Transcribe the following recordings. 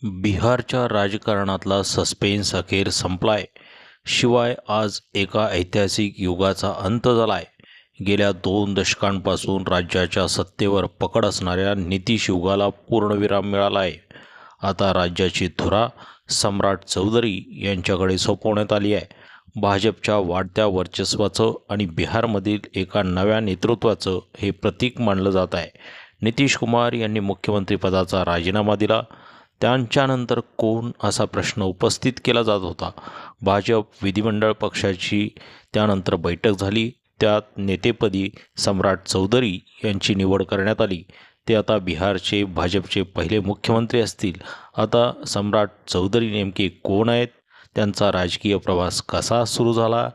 बिहारच्या राजकारणातला सस्पेन्स अखेर संपलाय. शिवाय आज एका ऐतिहासिक युगाचा अंत झालाय. गेल्या 2 दशकांपासून राज्याच्या सत्तेवर पकड असणाऱ्या नितीश युगाला पूर्णविराम मिळाला आहे. आता राज्याची धुरा सम्राट चौधरी यांच्याकडे सोपवण्यात आली आहे. भाजपच्या वाढत्या वर्चस्वाचं आणि बिहारमधील एका नव्या नेतृत्वाचं हे प्रतीक मानलं जात आहे. नितीश कुमार यांनी मुख्यमंत्रीपदाचा राजीनामा दिला. त्यांच्यानंतर कोण असा प्रश्न उपस्थित केला जात होता. भाजप विधिमंडळ पक्षाची त्यानंतर बैठक झाली. त्यात नेतेपदी सम्राट चौधरी यांची निवड करण्यात आली. ते आता बिहारचे भाजपचे पहिले मुख्यमंत्री असतील. आता सम्राट चौधरी नेमके कोण आहेत, त्यांचा राजकीय प्रवास कसा सुरू झाला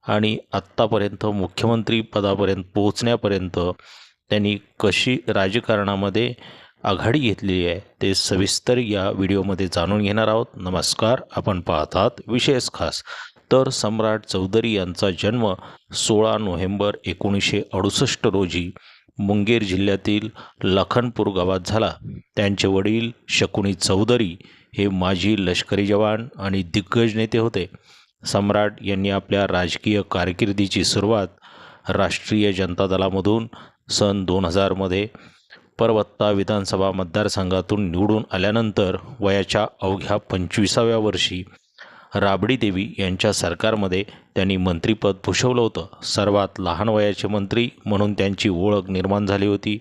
आणि आत्तापर्यंत मुख्यमंत्री पदापर्यंत पोहोचण्यापर्यंत त्यांनी कशी राजकारणामध्ये आघाडी घेतलेली आहे ते सविस्तर या व्हिडिओमध्ये जाणून घेणार आहोत. नमस्कार, आपण पाहतात विशेष खास. तर सम्राट चौधरी यांचा जन्म 16 नोव्हेंबर 1968 रोजी मुंगेर जिल्ह्यातील लखनपूर गावात झाला. त्यांचे वडील शकुनी चौधरी हे माजी लष्करी जवान आणि दिग्गज नेते होते. सम्राट यांनी आपल्या राजकीय कारकिर्दीची सुरुवात राष्ट्रीय जनता दलामधून सन 2000मध्ये परवत्ता विधानसभा मतदारसंघातून निवडून आल्यानंतर वयाच्या अवघ्या 25व्या वर्षी राबडी देवी यांच्या सरकारमध्ये त्यांनी मंत्रिपद भूषवलं होतं. सर्वात लहान वयाचे मंत्री म्हणून त्यांची ओळख निर्माण झाली होती.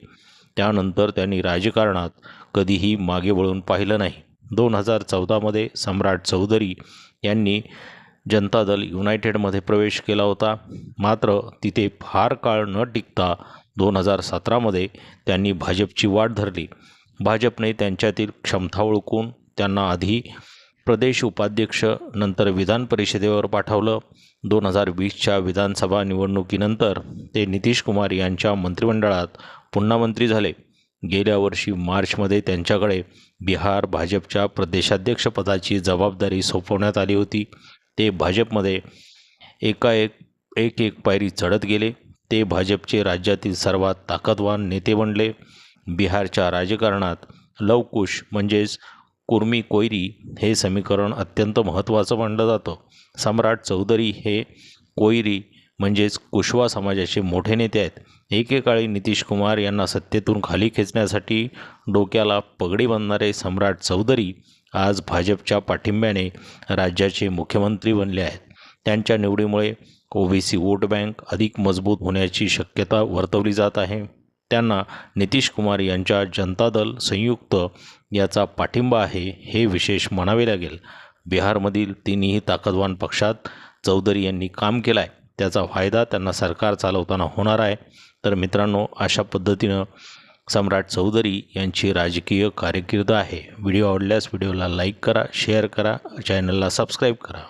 त्यानंतर त्यांनी राजकारणात कधीही मागे वळून पाहिलं नाही. 2014मध्ये सम्राट चौधरी यांनी जनता दल युनायटेडमध्ये प्रवेश केला होता. मात्र तिथे फार काळ न टिकता 2017मध्ये त्यांनी भाजपची वाट धरली. भाजपने त्यांच्यातील क्षमता ओळखून त्यांना आधी प्रदेश उपाध्यक्ष नंतर विधान परिषदेवर पाठवलं. 2020च्या विधानसभा निवडणुकीनंतर ते नितीश कुमार यांच्या मंत्रिमंडळात पुन्हा मंत्री झाले. गेल्या वर्षी मार्चमध्ये त्यांच्याकडे बिहार भाजपच्या प्रदेशाध्यक्षपदाची जबाबदारी सोपवण्यात आली होती. ते भाजपमध्ये एक पायरी चढत गेले. ते भाजपचे राज्यातील सर्वात ताकदवान नेते बनले. बिहारच्या राजकारणात लवकुश म्हणजेच कुर्मी कोयरी हे समीकरण अत्यंत महत्त्वाचं मानलं जातं. सम्राट चौधरी हे कोयरी म्हणजेच कुशवा समाजाचे मोठे नेते आहेत. एकेकाळी नितीश कुमार यांना सत्तेतून खाली खेचण्यासाठी डोक्याला पगडी बांधणारे सम्राट चौधरी आज भाजपच्या पाठिंब्याने राज्याचे मुख्यमंत्री बनले आहेत. त्यांच्या निवडीमुळे ओबीसी वोट बँक अधिक मजबूत होण्याची शक्यता वर्तवली जात आहे. त्यांना नितीश कुमार यांच्या जनता दल संयुक्त याचा पाठिंबा आहे, हे विशेष म्हणावे लागेल. बिहारमधील तिन्ही ताकदवान पक्षात चौधरी यांनी काम केलं आहे. त्याचा फायदा त्यांना सरकार चालवताना होणार आहे. तर मित्रांनो, अशा पद्धतीनं सम्राट चौधरी यांची राजकीय कारकीर्द आहे. व्हिडिओ आवडल्यास व्हिडिओला लाईक करा, शेअर करा, चॅनलला सबस्क्राईब करा.